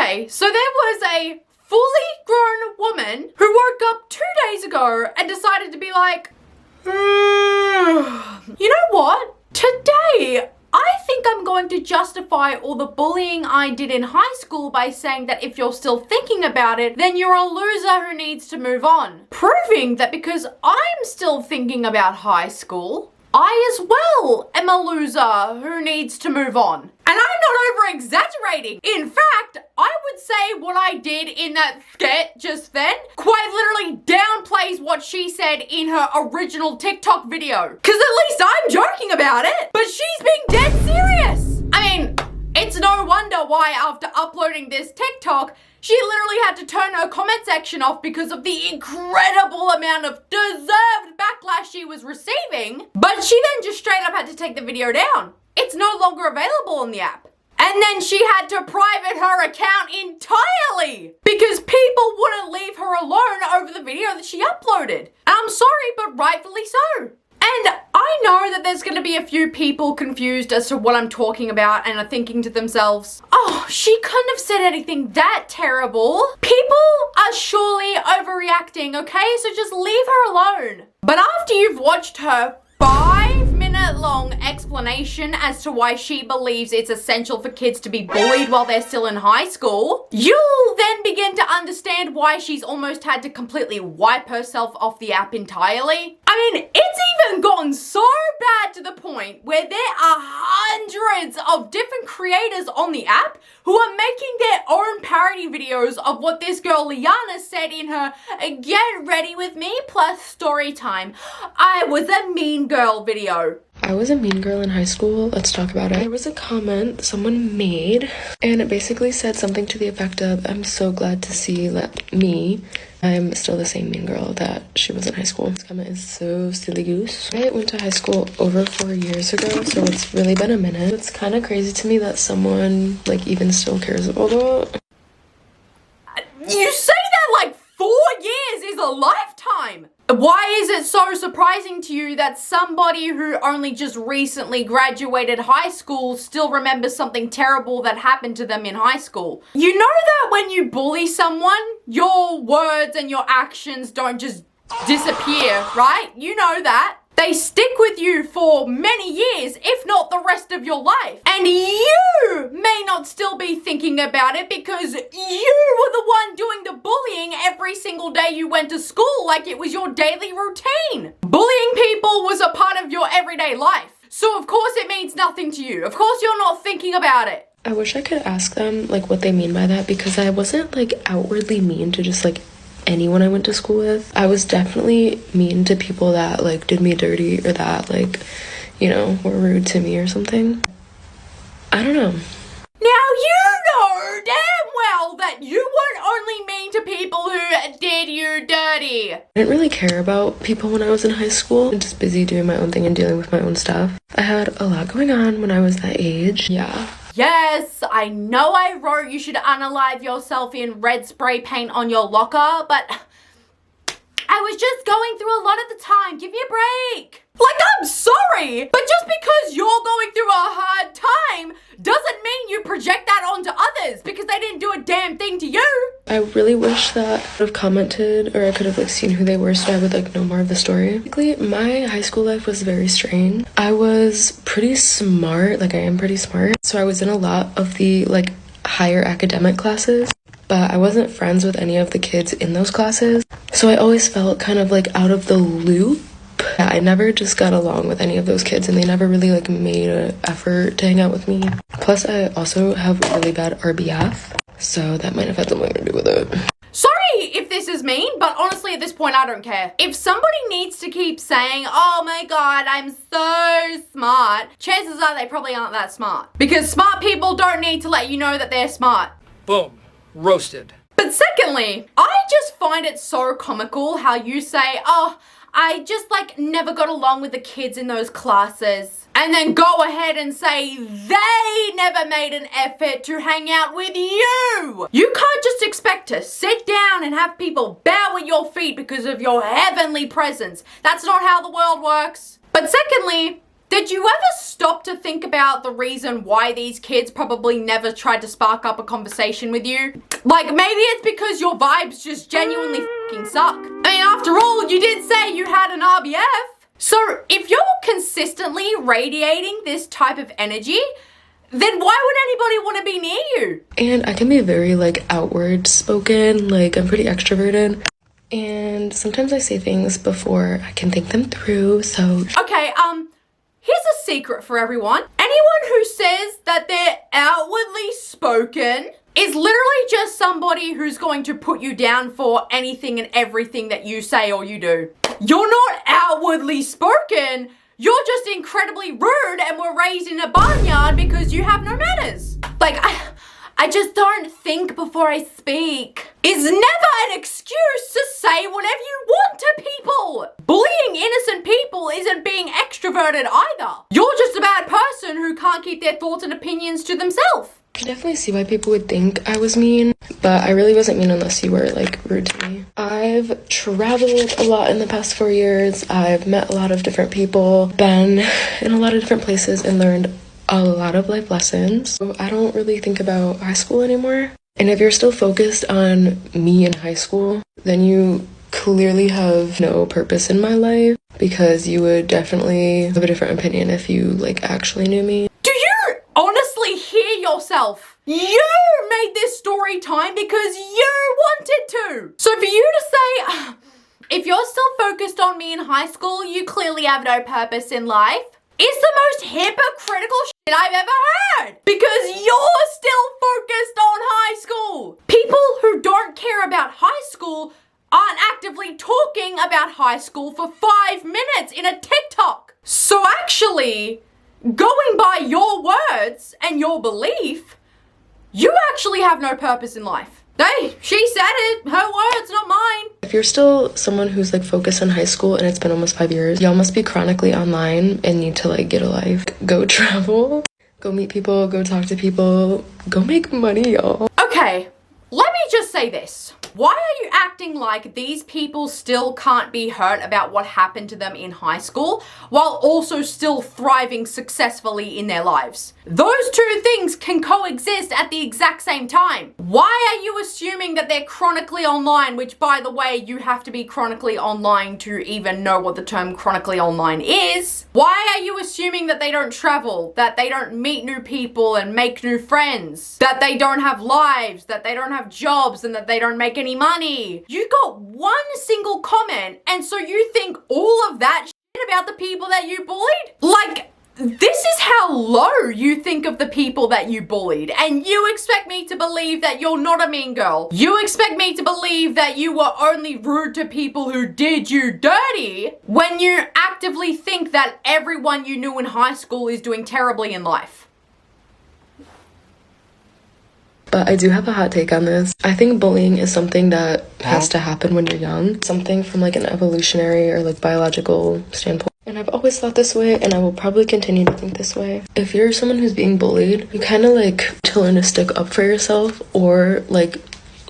Okay, so there was a fully grown woman who woke up 2 days ago and decided to be like, you know what? Today, I think I'm going to justify all the bullying I did in high school by saying that if you're still thinking about it, then you're a loser who needs to move on. Proving that because I'm still thinking about high school, I as well am a loser who needs to move on. And I'm not over exaggerating. In fact, I would say what I did in that skit just then quite literally downplays what she said in her original TikTok video. Cause at least I'm joking about it, but she's being dead serious. I mean, it's no wonder why after uploading this TikTok, she literally had to turn her comment section off because of the incredible amount of deserved backlash she was receiving. But she then just straight up had to take the video down. It's no longer available on the app. And then she had to private her account entirely because people wouldn't leave her alone over the video that she uploaded. And I'm sorry, but rightfully so. And I know that there's going to be a few people confused as to what I'm talking about and are thinking to themselves, oh, she couldn't have said anything that terrible. People are surely overreacting, okay? So just leave her alone. But after you've watched her 5-minute long explanation as to why she believes it's essential for kids to be bullied while they're still in high school, you'll then begin to understand why she's almost had to completely wipe herself off the app entirely. I mean, it's even gotten so bad to the point where there are hundreds of different creators on the app who are making their own parody videos of what this girl Liana said in her Get Ready With Me plus story time. I was a mean girl video. I was a mean girl in high school. Let's talk about it. There was a comment someone made, and it basically said something to the effect of, I'm so glad to see that I'm still the same mean girl that she was in high school. This comment is so silly goose. I went to high school over 4 years ago, so it's really been a minute. It's kind of crazy to me that someone, like, even still cares about it. You say that like 4 years is a lifetime! Why is it so surprising to you that somebody who only just recently graduated high school still remembers something terrible that happened to them in high school? You know that when you bully someone, your words and your actions don't just disappear, right? You know that. They stick with you for many years, if not the rest of your life. And you may not still be thinking about it because you were the one doing the bullying every single day you went to school like it was your daily routine. Bullying people was a part of your everyday life. So of course it means nothing to you. Of course you're not thinking about it. I wish I could ask them, like, what they mean by that, because I wasn't, like, outwardly mean to just, like, anyone I went to school with. I was definitely mean to people that, like, did me dirty or that, like, you know, were rude to me or something. I don't know. Now you know damn well that you weren't only mean to people who did you dirty. I didn't really care about people when I was in high school. I'm just busy doing my own thing and dealing with my own stuff. I had a lot going on when I was that age. Yeah. Yes, I know I wrote you should unalive yourself in red spray paint on your locker, but I was just going through a lot at the time. Give me a break. Like, I'm sorry, but just because you're going through a hard time doesn't mean you project that onto others because they didn't do a damn thing to you. I really wish that I could have commented or I could have, like, seen who they were so I would, like, know more of the story. Basically, my high school life was very strange. I was pretty smart, like, I am pretty smart. So I was in a lot of the, like, higher academic classes, but I wasn't friends with any of the kids in those classes. So I always felt kind of, like, out of the loop. I never just got along with any of those kids, and they never really, like, made an effort to hang out with me. Plus, I also have really bad RBF, so that might have had something to do with it. Sorry if this is mean, but honestly at this point I don't care. If somebody needs to keep saying, oh my god, I'm so smart, chances are they probably aren't that smart. Because smart people don't need to let you know that they're smart. Boom. Roasted. But secondly, I just find it so comical how you say, oh, I just, like, never got along with the kids in those classes. And then go ahead and say they never made an effort to hang out with you. You can't just expect to sit down and have people bow at your feet because of your heavenly presence. That's not how the world works. But secondly, Did you ever stop to think about the reason why these kids probably never tried to spark up a conversation with you? Like, maybe it's because your vibes just genuinely fucking suck. I mean, after all, you did say you had an RBF. So if you're consistently radiating this type of energy, then why would anybody want to be near you? And I can be very like outward spoken, like I'm pretty extroverted. And sometimes I say things before I can think them through, so. Okay, here's a secret for everyone. Anyone who says that they're outwardly spoken is literally just somebody who's going to put you down for anything and everything that you say or you do. You're not outwardly spoken, you're just incredibly rude and were raised in a barnyard because you have no manners. Like, I just don't think before I speak. Is never an excuse to say whatever you want to people. Bullying innocent people isn't being extroverted either. You're just a bad person who can't keep their thoughts and opinions to themselves. I can definitely see why people would think I was mean, but I really wasn't mean unless you were like rude to me. I've traveled a lot in the past 4 years. I've met a lot of different people, been in a lot of different places and learned a lot of life lessons. So I don't really think about high school anymore. And if you're still focused on me in high school, then you clearly have no purpose in my life, because you would definitely have a different opinion if you like actually knew me. Do you honestly hear yourself? You made this story time because you wanted to. So for you to say, if you're still focused on me in high school, you clearly have no purpose in life, is the most hypocritical shit I've ever heard. Because you're still focused on high school. People who don't care about high school aren't actively talking about high school for 5 minutes in a TikTok. So actually, going by your words and your belief, you actually have no purpose in life. Hey, she said it. Her words, not mine. If you're still someone who's like focused on high school and it's been almost 5 years, y'all must be chronically online and need to like get a life. Go travel, go meet people, go talk to people, go make money, y'all. Okay, let me just say this. Why are you acting like these people still can't be hurt about what happened to them in high school while also still thriving successfully in their lives? Those two things can coexist at the exact same time. Why are you assuming that they're chronically online, which by the way, you have to be chronically online to even know what the term chronically online is? Why are you assuming that they don't travel, that they don't meet new people and make new friends, that they don't have lives, that they don't have jobs, and that they don't make any money? You got one single comment, and so you think all of that shit about the people that you bullied? Like, this is how low you think of the people that you bullied, and you expect me to believe that you're not a mean girl. You expect me to believe that you were only rude to people who did you dirty when you actively think that everyone you knew in high school is doing terribly in life. But I do have a hot take on this. I think bullying is something that has to happen when you're young. Something from like an evolutionary or like biological standpoint. And I've always thought this way, and I will probably continue to think this way. If you're someone who's being bullied, you kind of like to learn to stick up for yourself, or like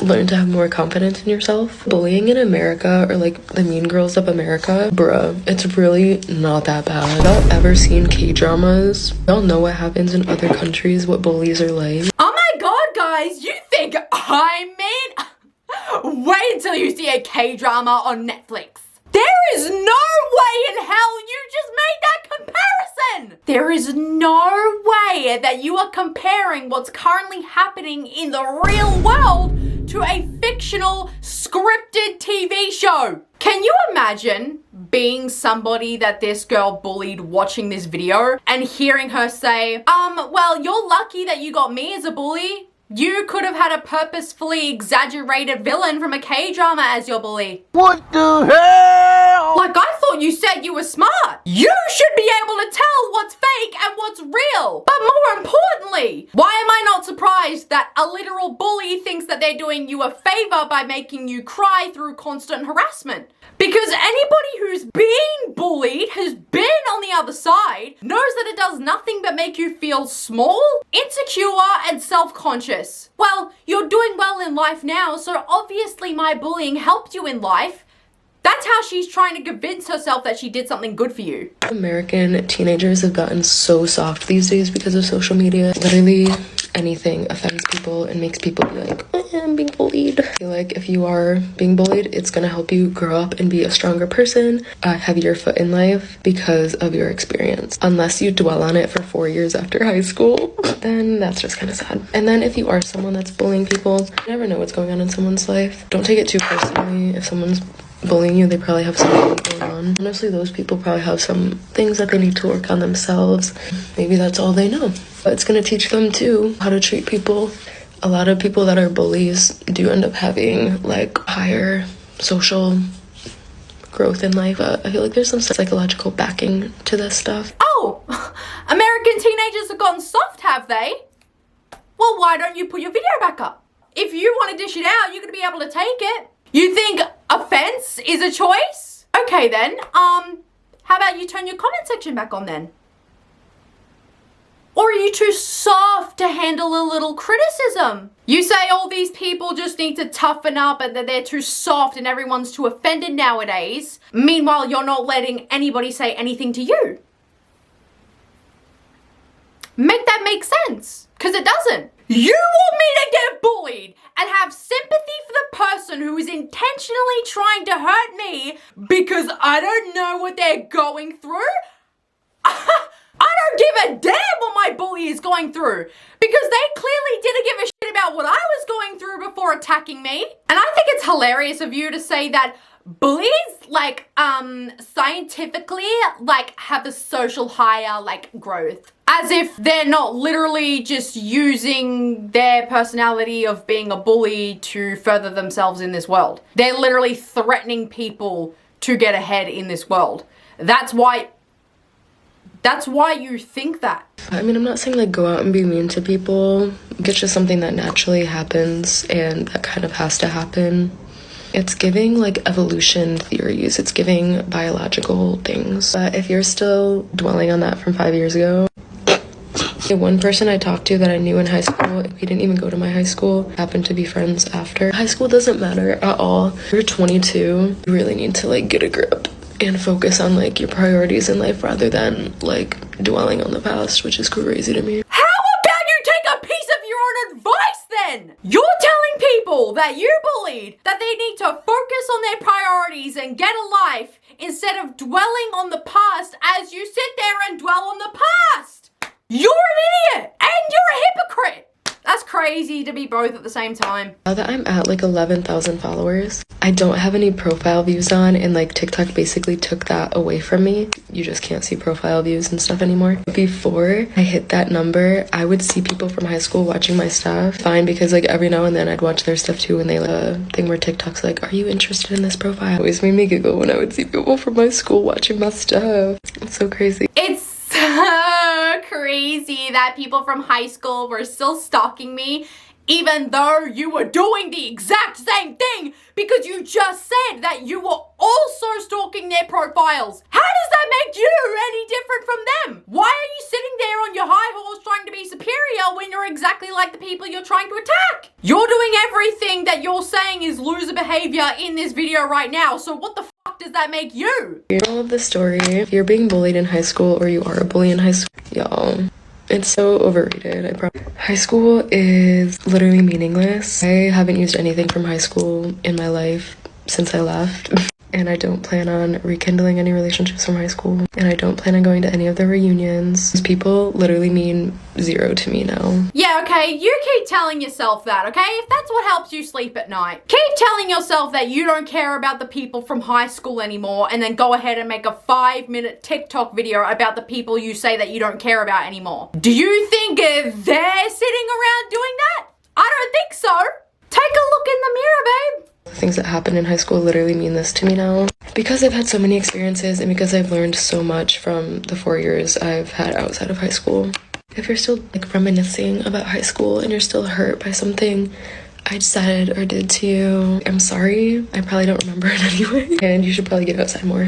learn to have more confidence in yourself. Bullying in America, or like the Mean Girls of America, bruh, it's really not that bad. Y'all ever seen K-dramas? Y'all know what happens in other countries, what bullies are like. Oh my god, guys, you think I mean? Wait until you see a K-drama on Netflix. There is no way in hell you just made that comparison! There is no way that you are comparing what's currently happening in the real world to a fictional scripted TV show. Can you imagine being somebody that this girl bullied, watching this video and hearing her say, well, you're lucky that you got me as a bully. You could have had a purposefully exaggerated villain from a K-drama as your bully. What the hell? Like, I thought you said you were smart. You should be able to tell what's fake and what's real. But more importantly, why am I not surprised that a literal bully thinks that they're doing you a favor by making you cry through constant harassment? Because anybody who's been bullied, has been on the other side, knows that it does nothing but make you feel small, insecure, and self-conscious. Well, you're doing well in life now, so obviously my bullying helped you in life. That's how she's trying to convince herself that she did something good for you. American teenagers have gotten so soft these days because of social media. Literally anything offends people and makes people be like, I'm being bullied. I feel like if you are being bullied, it's gonna help you grow up and be a stronger person, a heavier foot in life because of your experience. Unless you dwell on it for 4 years after high school, then that's just kind of sad. And then if you are someone that's bullying people, you never know what's going on in someone's life. Don't take it too personally. If someone's bullying you, they probably have something going on. Honestly, those people probably have some things that they need to work on themselves. Maybe that's all they know. But it's gonna teach them too how to treat people. A lot of people that are bullies do end up having like higher social growth in life. I feel like there's some psychological backing to this stuff. Oh, American teenagers have gotten soft, have they? Well, why don't you put your video back up? If you want to dish it out, you're gonna be able to take it. You think offense is a choice? Okay then, how about you turn your comment section back on then? Or are you too soft to handle a little criticism? You say all these people just need to toughen up and that they're too soft and everyone's too offended nowadays. Meanwhile, you're not letting anybody say anything to you. Make that make sense, because it doesn't. You want me to get bullied and have sympathy for the person who is intentionally trying to hurt me because I don't know what they're going through? I don't give a damn what my bully is going through because they clearly didn't give a shit about what I was going through before attacking me. And I think it's hilarious of you to say that bullies, like, scientifically, like, have a social higher, like, growth. As if they're not literally just using their personality of being a bully to further themselves in this world. They're literally threatening people to get ahead in this world. That's why you think that. I mean, I'm not saying like go out and be mean to people. It's just something that naturally happens and that kind of has to happen. It's giving like evolution theories. It's giving biological things. But if you're still dwelling on that from 5 years ago, one person I talked to that I knew in high school, he didn't even go to my high school, happened to be friends after. High school doesn't matter at all. You're 22, you really need to like get a grip and focus on like your priorities in life rather than like dwelling on the past, which is crazy to me. How about you take a piece of your own advice then? You're telling people that you bullied that they need to focus on their priorities and get a life instead of dwelling on the past as you sit there and dwell on the past. You're an idiot and you're a hypocrite. That's crazy to be both at the same time. Now that I'm at like 11,000 followers, I don't have any profile views on, and like TikTok basically took that away from me. You just can't see profile views and stuff anymore. Before I hit that number, I would see people from high school watching my stuff. Fine, because like every now and then I'd watch their stuff too, and they thing where TikTok's like, are you interested in this profile? It always made me giggle when I would see people from my school watching my stuff. It's so crazy. It's so crazy that people from high school were still stalking me even though you were doing the exact same thing because you just said that you were also stalking their profiles. How does that make you any different from them? Why are you sitting there on your high horse trying to be superior when you're exactly like the people you're trying to attack? You're doing everything that you're saying is loser behavior in this video right now, so what the fuck does that make you? Moral of the story, if you're being bullied in high school or you are a bully in high school, y'all, it's so overrated. High school is literally meaningless. I haven't used anything from high school in my life since I left. And I don't plan on rekindling any relationships from high school. And I don't plan on going to any of the reunions. These people literally mean zero to me now. Yeah, okay, you keep telling yourself that, okay? If that's what helps you sleep at night. Keep telling yourself that you don't care about the people from high school anymore and then go ahead and make a 5-minute TikTok video about the people you say that you don't care about anymore. Do you think they're sitting around doing that? I don't think so. Take a look in the mirror, babe. The things that happened in high school literally mean this to me now. Because I've had so many experiences and because I've learned so much from the 4 years I've had outside of high school. If you're still like reminiscing about high school and you're still hurt by something I said or did to you, I'm sorry. I probably don't remember it anyway. And you should probably get outside more.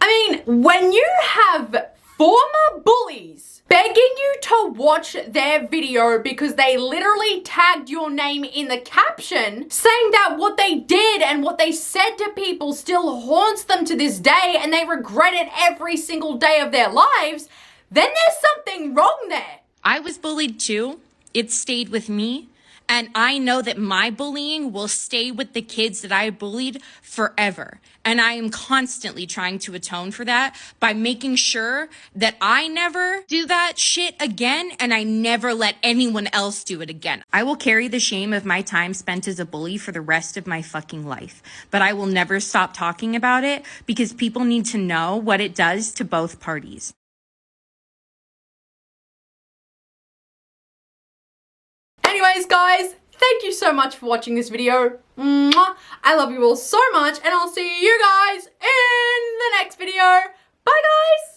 I mean, when you have former bullies begging you to watch their video because they literally tagged your name in the caption, saying that what they did and what they said to people still haunts them to this day and they regret it every single day of their lives, then there's something wrong there. I was bullied too. It stayed with me. And I know that my bullying will stay with the kids that I bullied forever. And I am constantly trying to atone for that by making sure that I never do that shit again and I never let anyone else do it again. I will carry the shame of my time spent as a bully for the rest of my fucking life. But I will never stop talking about it because people need to know what it does to both parties. Anyways, guys, thank you so much for watching this video. Mwah. I love you all so much, and I'll see you guys in the next video. Bye, guys!